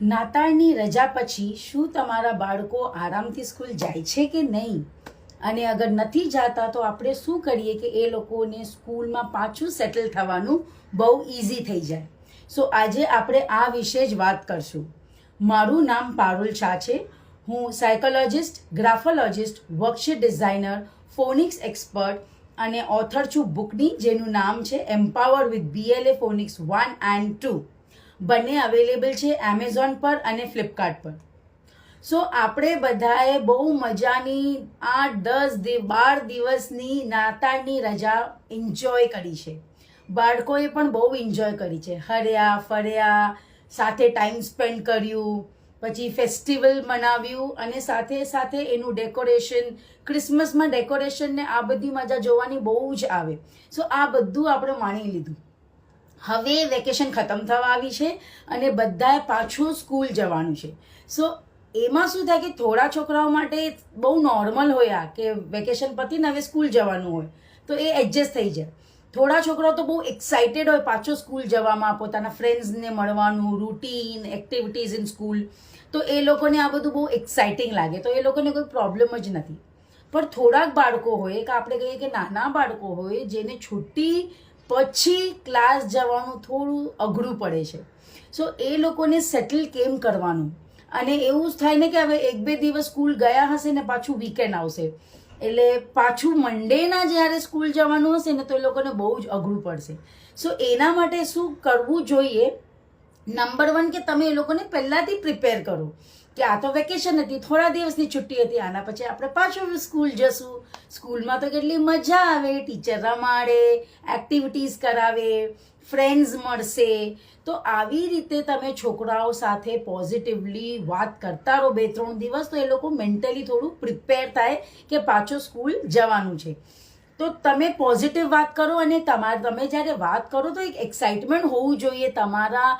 નાતાળની રજા પછી શું તમારા બાળકો આરામથી સ્કૂલ જાય છે કે નહીં? અને અગર નથી જતા તો આપણે શું કરીએ કે એ લોકોને સ્કૂલમાં પાછું સેટલ થવાનું બહુ ઇઝી થઈ જાય. સો આજે આપણે આ વિશે જ વાત કરશું. મારું નામ પારુલ શાહ છે. હું psychologist, graphologist, worksheet designer, phonics expert અને ઓથર છું બુકની, જેનું નામ છે empower with BLA phonics 1 and 2. બંને અવેલેબલ છે એમેઝોન પર અને ફ્લિપકાર્ટ પર. સો આપણે બધાએ બહુ મજાની 8, 10, 12 દિવસની નાતાળની રજા એન્જોય કરી છે. બાળકોએ પણ બહુ એન્જોય કરી છે. હર્યા ફર્યા, સાથે ટાઈમ સ્પેન્ડ કર્યું, પછી ફેસ્ટિવલ મનાવ્યું અને સાથે સાથે એનું ડેકોરેશન, ક્રિસમસમાં ડેકોરેશન ને આ બધી મજા જોવાની બહુ જ આવે. સો આ બધું આપણે માણી લીધું. હવે વેકેશન ખતમ થવા આવી છે અને બધાએ પાછું સ્કૂલ જવાનું છે. સો એમાં શું થાય કે થોડા છોકરાઓ માટે બહુ નોર્મલ હોય આ કે વેકેશન પતીને હવે સ્કૂલ જવાનું હોય તો એ એડજસ્ટ થઈ જાય. થોડા છોકરાઓ તો બહુ એક્સાઇટેડ હોય પાછો સ્કૂલ જવામાં, પોતાના ફ્રેન્ડ્સને મળવાનું, રૂટીન એક્ટિવિટીઝ ઇન સ્કૂલ, તો એ લોકોને આ બધું બહુ એક્સાઇટિંગ લાગે, તો એ લોકોને કોઈ પ્રોબ્લેમ જ નથી. પણ થોડાક બાળકો હોય કે આપણે કહીએ કે નાના બાળકો હોય જેને છુટ્ટી પછી ક્લાસ જવાનું થોડું અઘરું પડે છે. સો એ લોકોને સેટલ કેમ કરવાનું? અને એવું જ થાય ને કે હવે 1-2 દિવસ સ્કૂલ ગયા હશે ને પાછું વીકેન્ડ આવશે એટલે પાછું મંડેના જ્યારે સ્કૂલ જવાનું હશે ને તો એ લોકોને બહુ જ અઘરું પડશે. સો એના માટે શું કરવું જોઈએ? નંબર 1 કે તમે એ લોકોને પહેલાંથી પ્રિપેર કરો કે આ તો વેકેશન હતી, થોડા દિવસની છુટ્ટી હતી, આના પછી આપણે પાછું સ્કૂલ જશું. સ્કૂલમાં તો કેટલી મજા આવે, ટીચર રમાડે, એક્ટિવિટીઝ કરાવે, ફ્રેન્ડ્સ મળશે. તો આવી રીતે તમે છોકરાઓ સાથે પોઝિટિવલી વાત કરતા રહો 2-3 દિવસ, તો એ લોકો મેન્ટલી થોડું પ્રિપેર થાય કે પાછો સ્કૂલ જવાનું છે. તો તમે પોઝિટિવ વાત કરો અને તમે જ્યારે વાત કરો તો એક એક્સાઇટમેન્ટ હોવું જોઈએ તમારા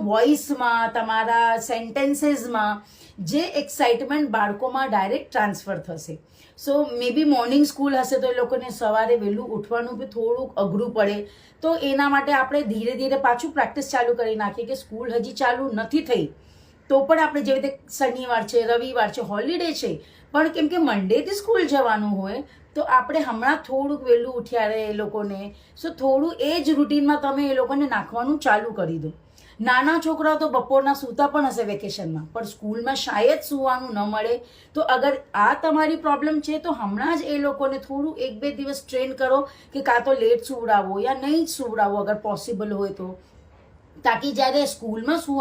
વોઇસમાં, તમારા સેન્ટેન્સીસમાં. જે એક્સાઇટમેન્ટ બાળકોમાં ડાયરેક્ટ ટ્રાન્સફર થશે. સો મે બી મોર્નિંગ સ્કૂલ હશે તો એ લોકોને સવારે વહેલું ઉઠવાનું બી થોડુંક અઘરું પડે, તો એના માટે આપણે ધીરે ધીરે પાછું પ્રેક્ટિસ ચાલુ કરી નાખીએ કે સ્કૂલ હજી ચાલુ નથી થઈ તો પણ આપણે જેવી રીતે શનિવાર છે, રવિવાર છે, હોલિડે છે, પણ કેમ કે મંડેથી સ્કૂલ જવાનું હોય તો આપણે હમણાં થોડુંક વહેલું ઉઠ્યા રહે એ લોકોને. સો થોડું એ જ રૂટીનમાં તમે એ લોકોને નાખવાનું ચાલુ કરી દો. નાના છોકરાઓ તો બપોરના સૂતા પણ હશે વેકેશનમાં, પણ સ્કૂલમાં શાયદ સૂવાનું ન મળે. તો અગર આ તમારી પ્રોબ્લેમ છે તો હમણાં જ એ લોકોને થોડું 1-2 દિવસ ટ્રેન કરો કે કાં તો લેટ સુવડાવો યા નહીં જ સુવડાવો અગર પોસિબલ હોય તો, તાકી જ્યારે સ્કૂલમાં